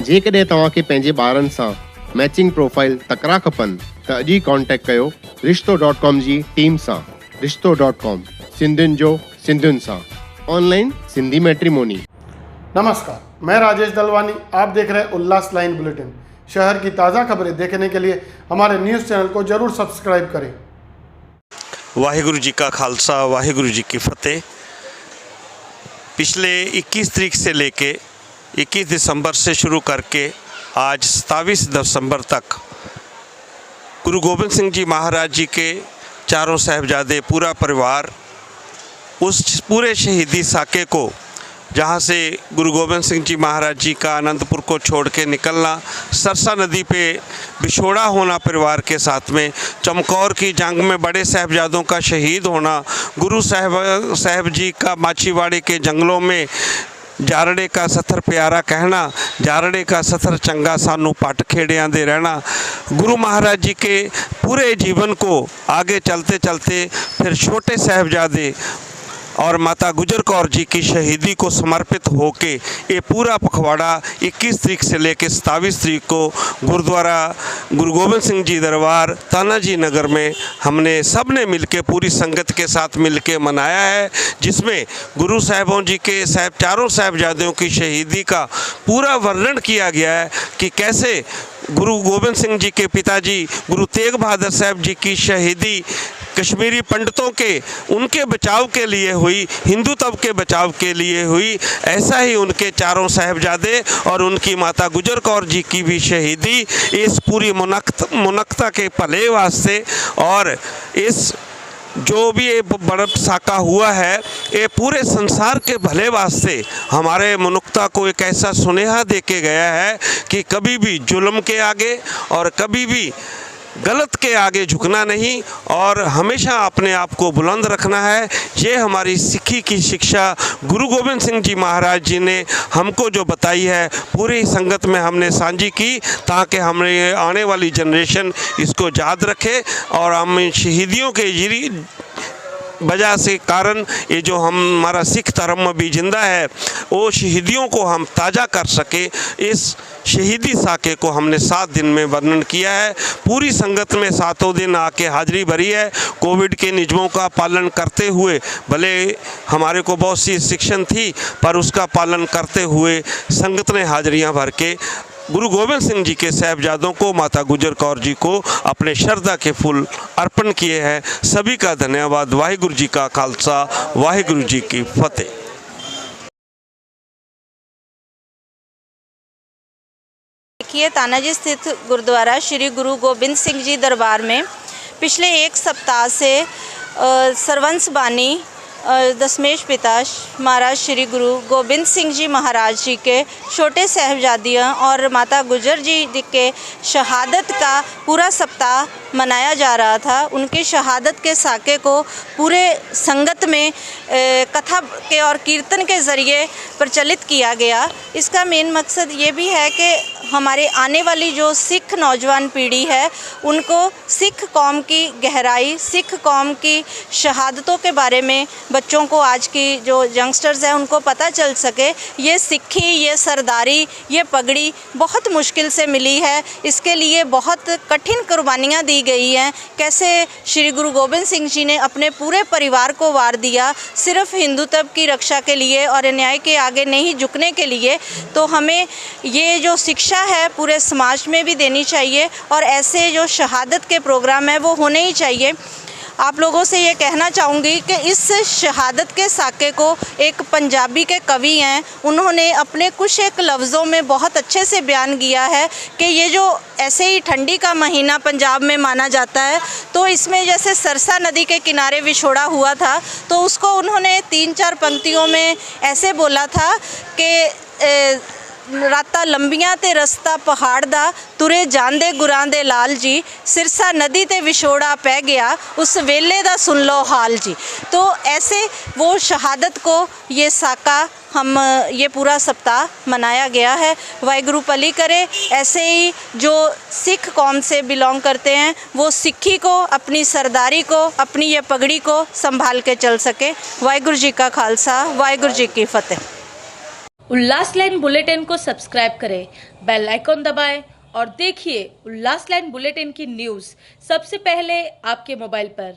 जेकॾहिं तव्हांखे पंहिंजे ॿारनि सां मैचिंग प्रोफाइल तकड़ा खपनि त अॼु ई कॉन्टेक्ट कयो रिश्तो.com जी टीम सां। रिश्तो.com, सिंधियुनि जो सिंधियुनि सां, ऑनलाइन सिंधी मैट्रिमोनी। नमस्कार, मैं राजेश दलवानी। आप देख रहे हैं उल्लास लाइन बुलेटिन। शहर की ताज़ा खबरें देखने के लिए हमारे न्यूज़ चैनल को जरूर सब्सक्राइब करें। वाहिगुरु जी का खालसा, वाहिगुरु जी की फतेह। पिछले 21 तारीख से लेके 21 दिसंबर से शुरू करके आज 27 दिसंबर तक गुरु गोबिंद सिंह जी महाराज जी के चारों साहिबजादे, पूरा परिवार उस पूरे शहीदी साके को, जहाँ से गुरु गोबिंद सिंह जी महाराज जी का आनंदपुर को छोड़ के निकलना, सरसा नदी पे बिछोड़ा होना परिवार के साथ में, चमकौर की जंग में बड़े साहिबजादों का शहीद होना, गुरु साहब जी का माछीवाड़े के जंगलों में जारड़े का सथर प्यारा कहना, जारड़े का सथर चंगा सानू पट खेड़ियां दे रहना, गुरु महाराज जी के पूरे जीवन को आगे चलते चलते फिर छोटे साहिबजादे और माता गुजर कौर जी की शहीदी को समर्पित होके ये पूरा पखवाड़ा 21 तारीख से लेकर 27 तारीख को गुरुद्वारा गुरु गोबिंद सिंह जी दरबार तानाजी नगर में हमने सब ने मिलके, पूरी संगत के साथ मिलके मनाया है, जिसमें गुरु साहिबों जी के चारों साहिबजादों की शहीदी का पूरा वर्णन किया गया है कि कैसे गुरु गोबिंद सिंह जी के पिताजी गुरु तेग बहादुर साहब जी की शहीदी कश्मीरी पंडितों के उनके बचाव के लिए हुई, हिंदुत्व के बचाव के लिए हुई। ऐसा ही उनके चारों साहिबजादे और उनकी माता गुजर कौर जी की भी शहीदी इस पूरी मुनक्ता के भले वास्ते, और इस जो भी ये बड़ा साका हुआ है ये पूरे संसार के भले वास्ते हमारे मनुक्ता को एक ऐसा सुनेहा दे के गया है कि कभी भी जुल्म के आगे और कभी भी गलत के आगे झुकना नहीं और हमेशा अपने आप को बुलंद रखना है। ये हमारी सिक्खी की शिक्षा गुरु गोबिंद सिंह जी महाराज जी ने हमको जो बताई है, पूरी संगत में हमने साझी की ताकि हमें आने वाली जनरेशन इसको याद रखे और हम शहीदियों के वजह से कारण ये जो हमारा सिख धर्म भी जिंदा है वो शहीदियों को हम ताज़ा कर सके। इस शहीदी साके को हमने 7 दिन में वर्णन किया है। पूरी संगत में 7 दिन आके हाजिरी भरी है। कोविड के नियमों का पालन करते हुए, भले हमारे को बहुत सी शिक्षण थी पर उसका पालन करते हुए संगत ने हाजिरियाँ भर के गुरु गोबिंद सिंह जी के साहिबजादों को, माता गुजर कौर जी को अपने श्रद्धा के फूल अर्पण किए हैं। सभी का धन्यवाद। वाहिगुरु जी का खालसा, वाहिगुरु जी की फतेह। देखिए, तानाजी स्थित गुरुद्वारा श्री गुरु गोबिंद सिंह जी दरबार में पिछले 1 सप्ताह से सरवंश बानी दशमेश पिता महाराज श्री गुरु गोबिंद सिंह जी महाराज जी के छोटे साहिबजादियाँ और माता गुजर जी के शहादत का पूरा सप्ताह मनाया जा रहा था। उनकी शहादत के साके को पूरे संगत में कथा के और कीर्तन के ज़रिए प्रचलित किया गया। इसका मेन मकसद ये भी है कि हमारे आने वाली जो सिख नौजवान पीढ़ी है उनको सिख कौम की गहराई, सिख कौम की शहादतों के बारे में बच्चों को, आज की जो यंगस्टर्स हैं उनको पता चल सके। ये सिक्खी, ये सरदारी, ये पगड़ी बहुत मुश्किल से मिली है। इसके लिए बहुत कठिन कुर्बानियाँ दी गई हैं। कैसे श्री गुरु गोबिंद सिंह जी ने अपने पूरे परिवार को वार दिया सिर्फ हिंदुत्व की रक्षा के लिए और अन्याय के आगे नहीं झुकने के लिए। तो हमें ये जो शिक्षा है पूरे समाज में भी देनी चाहिए और ऐसे जो शहादत के प्रोग्राम है वो होने ही चाहिए। आप लोगों से ये कहना चाहूँगी कि इस शहादत के साके को एक पंजाबी के कवि हैं, उन्होंने अपने कुछ एक लफ्ज़ों में बहुत अच्छे से बयान किया है कि ये जो ऐसे ही ठंडी का महीना पंजाब में माना जाता है, तो इसमें जैसे सरसा नदी के किनारे विछोड़ा हुआ था, तो उसको उन्होंने 3-4 पंक्तियों में ऐसे बोला था कि राता लंबियां ते रस्ता पहाड़ दा, तुरे जांदे गुरां दे लाल जी, सिरसा नदी ते विछोड़ा पै गया, उस वेले दा सुन लो हाल जी। तो ऐसे वो शहादत को ये साका हम ये पूरा सप्ताह मनाया गया है। वाहिगुरु भली करे ऐसे ही जो सिख कौम से बिलोंग करते हैं वो सिक्खी को, अपनी सरदारी को, अपनी ये पगड़ी को संभाल के चल सके। वाहिगुरु जी का खालसा, वाहिगुरु जी की फतेह। उल्लास लाइन बुलेटिन को सब्सक्राइब करें, बेल आइकॉन दबाएं और देखिए उल्लास लाइन बुलेटिन की न्यूज़ सबसे पहले आपके मोबाइल पर।